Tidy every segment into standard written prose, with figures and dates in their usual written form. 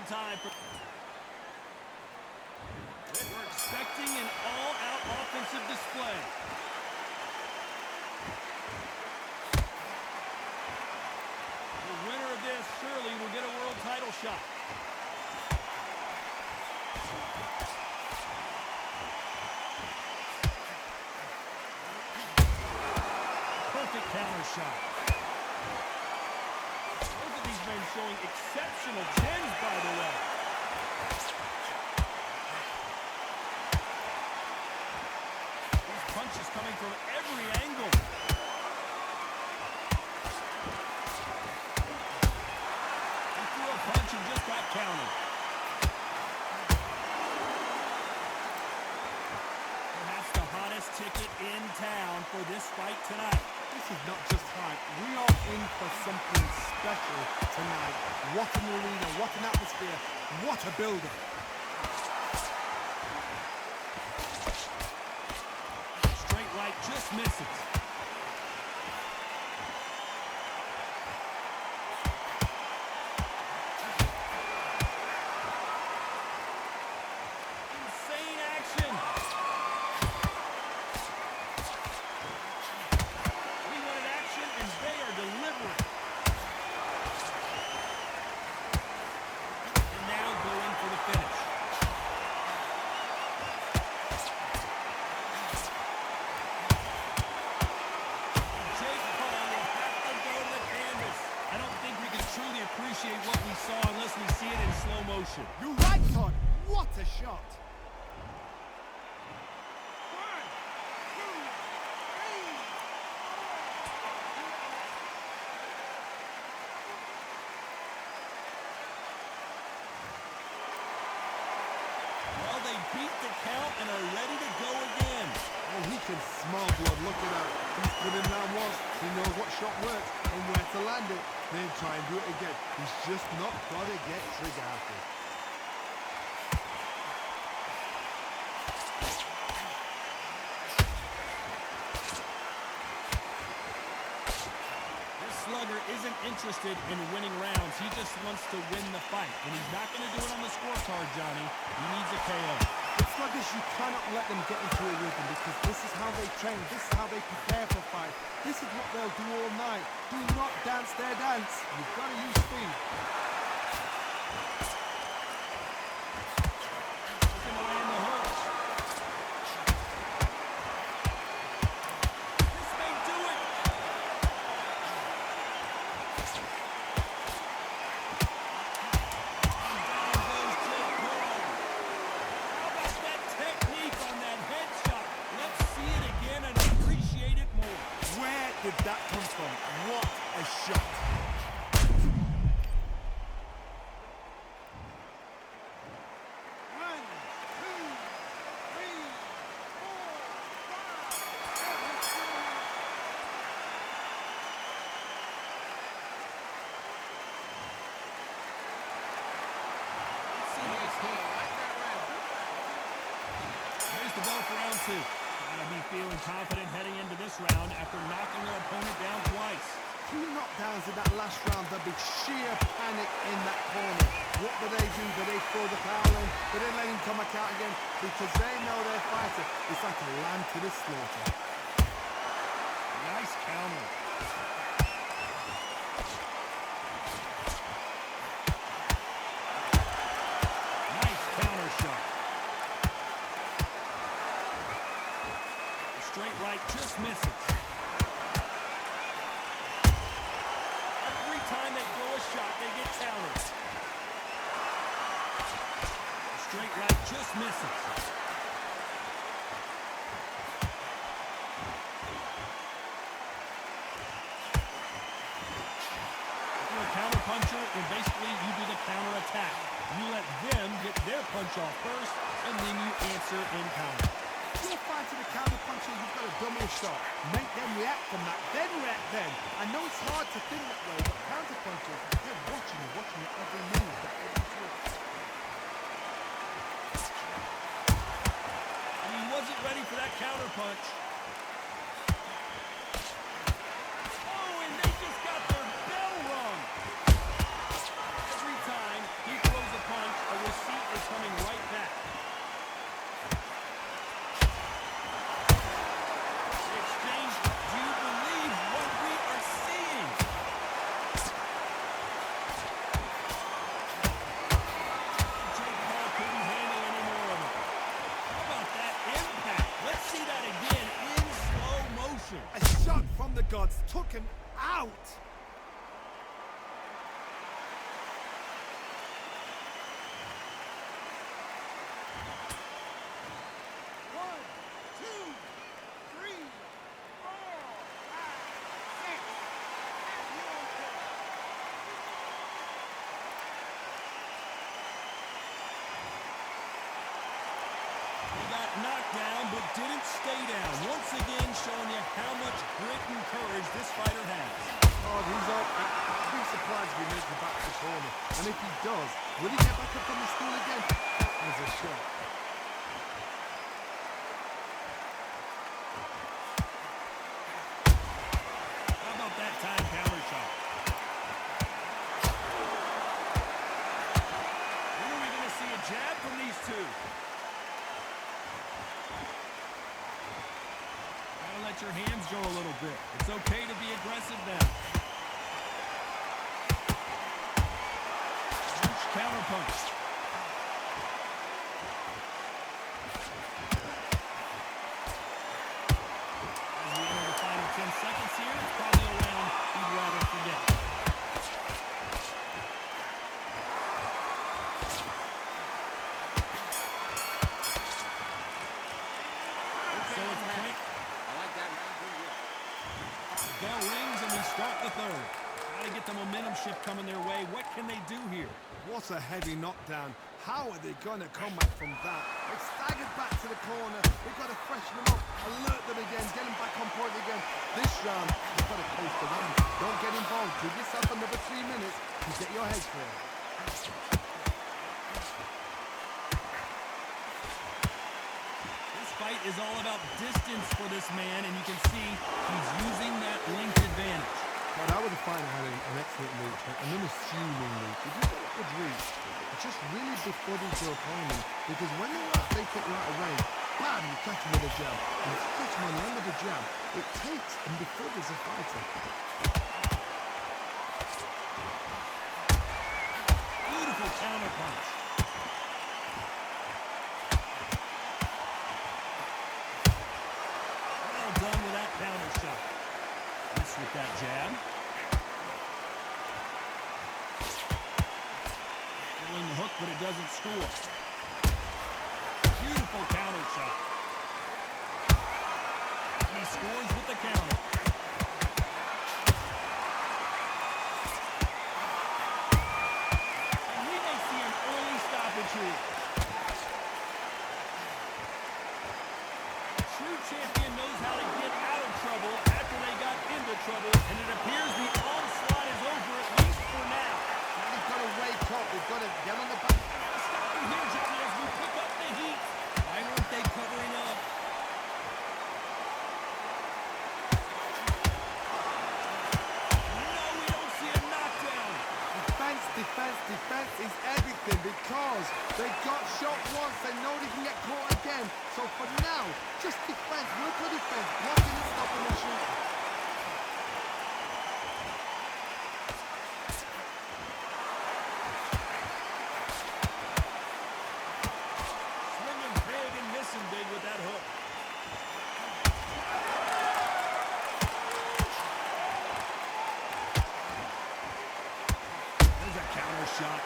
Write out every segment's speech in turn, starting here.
on time. We're expecting an all-out offensive display. The winner of this surely will get a world title shot. Perfect counter shot. Both of these men showing exceptional chins, by the way. These punches coming from every angle. He threw a punch and just got countered. Perhaps the hottest ticket in town for this fight tonight. This is not just hype. We are in for something special tonight. What an arena, what an atmosphere, what a build-up. Straight right just misses. Insane action. We wanted action, and they are delivering. And now going for the finish. Jake Paul will have to go to the canvas. I don't think we can truly appreciate what we saw unless we see it in slow motion. You're right, Todd. What a shot. Well, they beat the count and are ready to go again. Oh, he can smell blood. Look at that. He's put in that once. He knows what shot works and where to land it. Then try and do it again. He's just not got to get trigger happy. This slugger isn't interested in winning rounds. He just wants to win the fight. And he's not going to do it on the scorecard, Johnny. He needs a KO. It's like this, you cannot let them get into a rhythm because this is how they train, this is how they prepare for fight. This is what they'll do all night. Do not dance their dance. You've got to use speed. Looking to land the hooks. This may do it. And down goes Jake Paul. How about that technique on that headshot? Let's see it again and appreciate it more. Where did that come from? What a shot. One, two, three, Here's the bell for round two. Gotta be feeling confident heading into this round after knocking their opponent down twice. 2 knockdowns in that last round. There'll be sheer panic in that corner. What do? Do they throw the towel in? Do they let him come back out again? Because they know their fighter is like a lamb to the slaughter. Nice counter. Nice counter shot. The straight right just misses. Every time they throw a shot, they get countered. The straight right just misses. If you're a counter puncher, then basically you do the counter attack. You let them get their punch off first, and then you answer in counter. If you're fighting a counter puncher, you've got a double shot. Make them react from that, then react then. I know it's hard to think that way, but counter punchers, they're watching you every move. And he wasn't ready for that counter punch. Oh, and they just got their bell rung. Every time he throws a punch, took him out. One, two, three, four, five, six. He got knocked down, but didn't stay down. Once again, showing you how much grit and courage this fighter has. Oh, he's up. I'd be surprised if he makes it back to the corner. And if he does, will he get back up on the stool again? That was a shot. How about that time counter shot? When are we going to see a jab from these two? Gotta let your hands go a little bit. It's okay to be aggressive now. Counter punch. As we enter the final 10 seconds here, it's probably a round you'd rather forget. So it's point. I like that round pretty well. The bell rings and we start the third. Got to get the momentum shift coming their way. What can they do here? What a heavy knockdown. How are they going to come back from that? They've staggered back to the corner. We've got to freshen them up, alert them again, get them back on point again. This round, you've got to close the round. Don't get involved. Give yourself another 3 minutes to get your head clear. This fight is all about distance for this man, and you can see he's using that length advantage. But I would have find had an excellent reach, an unassuming reach. If you've got a good reach, just really befuddles your opponent. Because when they take you out of range, bam, you catch him with a jab. And if you catch him on the end of a jab, it takes and befuddles a fighter. Beautiful counter punch. Well done with that counter shot. Nice with that jab. Pulling the hook, but it doesn't score. Beautiful counter shot. And he scores with the counter. And we may see an early stoppage here. A true champion knows how to get out of trouble after they got into trouble, and it appears the onslaught is over, at least for now. Now we've got to wake up. We've got to get on the back. Stopping here, Johnny, as we pick up the heat. Why weren't they covering up? No, we don't see a knockdown. Defense, defense, defense is everything because they got shot once. They know they can get caught again. So for now, just defense. Look at defense. Blocking and stopping and shooting. Swinging big and missing big with that hook. There's a counter shot.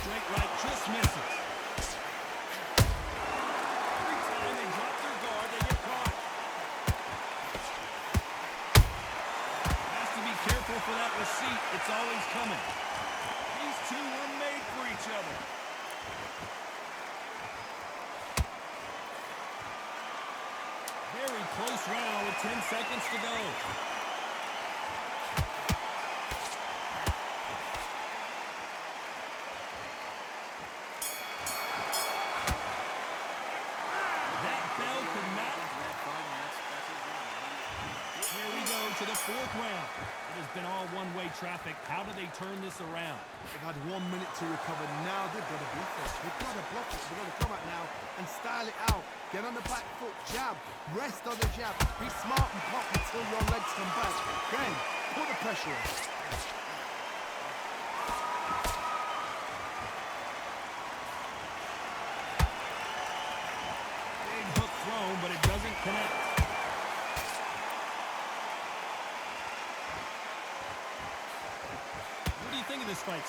Straight right just misses. Every time they drop their guard, they get caught. Has to be careful for that receipt. It's always coming. These two were made for each other. Very close round with 10 seconds to go. That bell could not. Here we go to the fourth round. It has been all one-way traffic. How do they turn this around? They've had 1 minute to recover. Now they've got to beat this. They've got to block it. They've got to come out now and style it out. Get on the back foot, jab, rest on the jab. Be smart and pop until your legs come back. Then put the pressure on.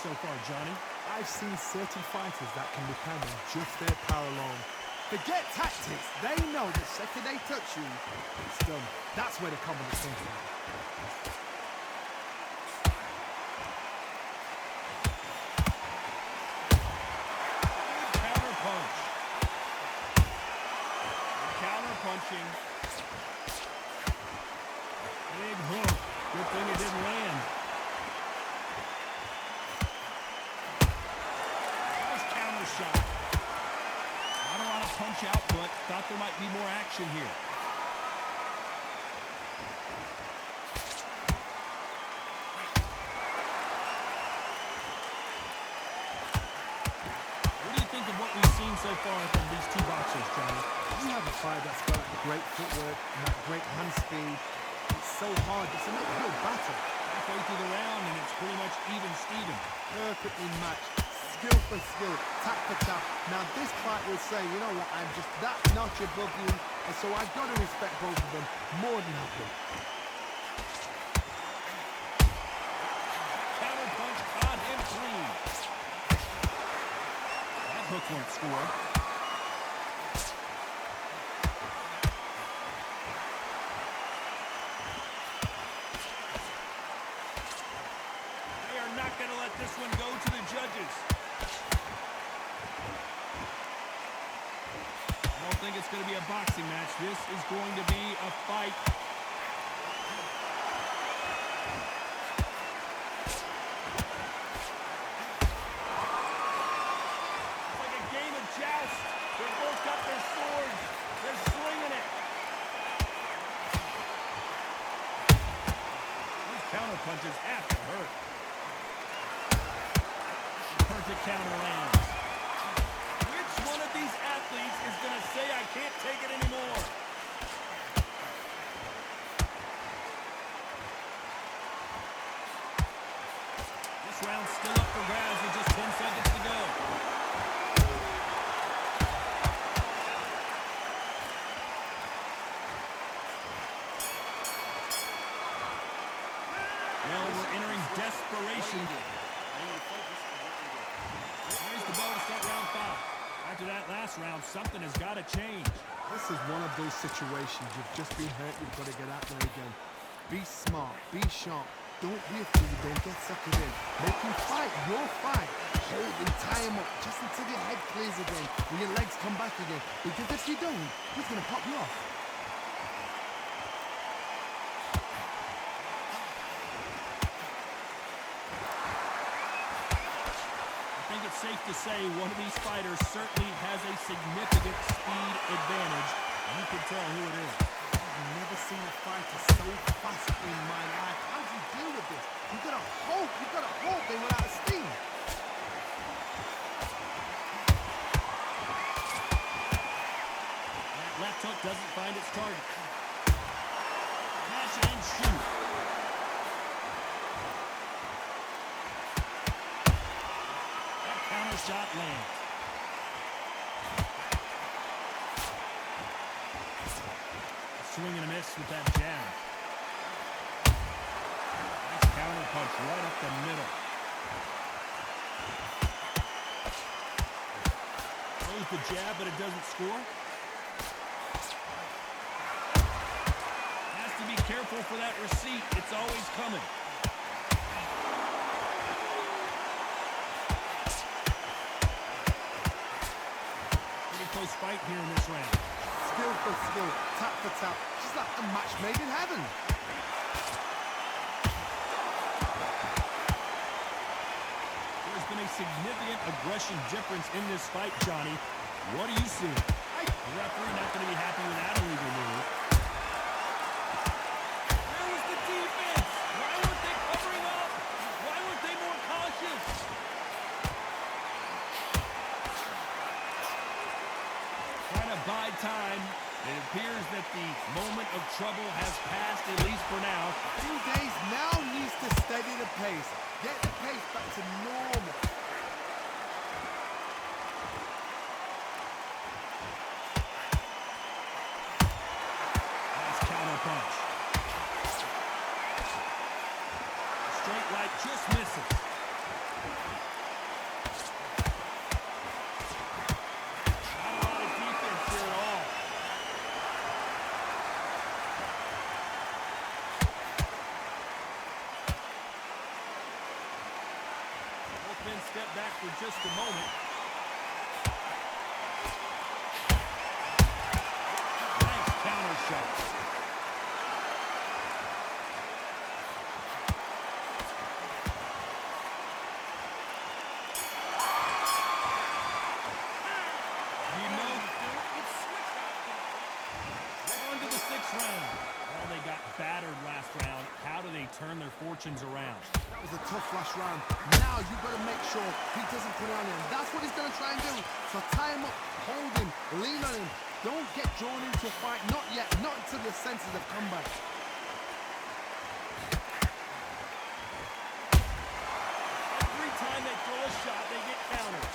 so far, Johnny? I've seen certain fighters that can depend on just their power alone. Forget tactics. They know the second they touch you, it's done. That's where the confidence comes from. Counter punch. Counter punching. Big hook. Good thing it didn't land. Nice counter shot. Not a lot of punch output. Thought there might be more action here. What do you think of what we've seen so far from these two boxers, Johnny? You have a fighter that's got that great footwork and that great hand speed. It's so hard. It's an uphill battle. Halfway through the round, and it's pretty much even Steven. Perfectly matched. Skill for skill, tap for tap. Now this fight will say, you know what, I'm just that notch above you, and so I've got to respect both of them more than happy. Counter punch caught him clean. That hook won't score. They are not going to let this one go to the judges. I don't think it's going to be a boxing match. This is going to be a fight. It's like a game of joust. They've both got their swords. They're slinging it. These counter punches have to hurt. Perfect counter lands. Which one of these athletes is going to say, I can't take it anymore? This round's still up for grabs with just 10 seconds to go. Well, we're entering desperation. Here's the ball to start round 5. After that last round, something has got to change. This is one of those situations. You've just been hurt, you've got to get out there again. Be smart, be sharp. Don't be a fool, don't get suckered in. Make him fight your fight. Hold him, tie him up, just until your head clears again and your legs come back again. Because if you don't, he's going to pop you off. I think it's safe to say one of these fighters certainly has a significant speed advantage. You can tell who it is. I've never seen a fighter so fast in my life. How do you deal with this? You've got to hope they were out of steam. That left hook doesn't find its target. Catch and shoot. That counter shot lands. Swing and a miss with that jab. Nice counter punch right up the middle. Throws the jab, but it doesn't score. Has to be careful for that receipt. It's always coming. Pretty close fight here in this round. Skill for skill, tap for tap, just like a match made in heaven. There's been a significant aggression difference in this fight, Johnny. What do you see? The referee not going to be happy with that illegal move. Where was the defense? Why weren't they covering up? Why weren't they more cautious? Trying to buy time. It appears that the moment of trouble has passed, at least for now. 2 days now needs to steady the pace. Get the pace back to normal. Nice counter punch. Straight right just misses. step back for just a moment. Nice counter shot. You know, on to the sixth round. Well, they got battered last round. How do they turn their fortunes around? That was a tough last round. Now you've got to make sure he doesn't put it on him. That's what he's going to try and do. So tie him up, hold him, lean on him. Don't get drawn into a fight. Not yet. Not until your senses have come back. Every time they throw a shot, they get countered.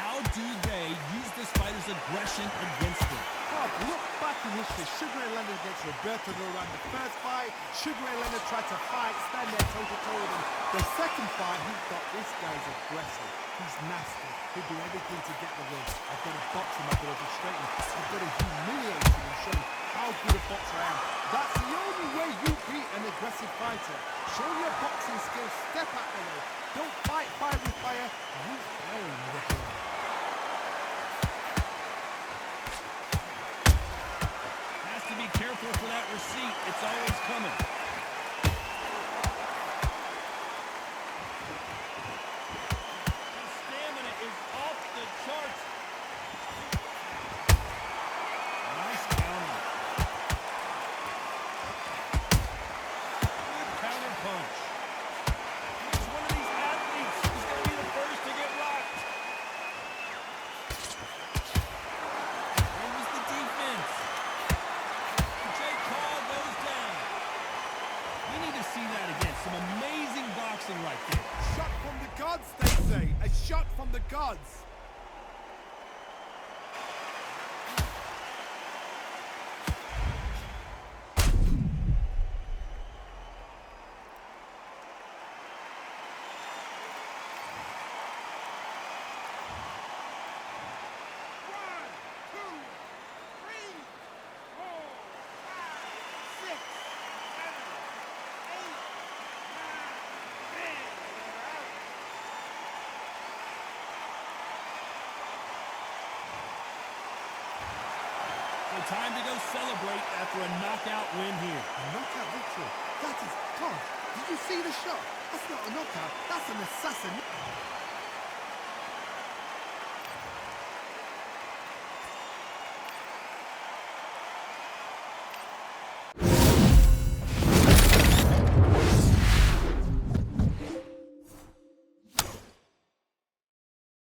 How do they use this fighter's aggression against them? Oh, look back in history. Sugar Ray Leonard against Roberto Duran. The first fight, Sugar Ray Leonard tried to fight, stand there toe-to-toe with him. The second fight, he thought, this guy's aggressive. He's nasty. He'll do everything to get the win. I've got to box him. I've got to destroy him. I've got to humiliate him and show him how good a boxer I am. That's the only way you beat an aggressive fighter. Show your boxing skills. Step out the way. Don't fight fire with fire. Use fire with a fire. Has to be careful for that receipt. It's always coming. His stamina is off the charts. Nice counter. Good counter punch. Each one of these athletes is going to be the first to get rocked. Where was the defense? Jay Paul goes down. We need to see that again. Some amazing boxing right there. Shot from the gods, they say. A shot from the gods. So time to go celebrate after a knockout win here. A knockout victory. That is God. Did you see the shot? That's not a knockout. That's an assassin.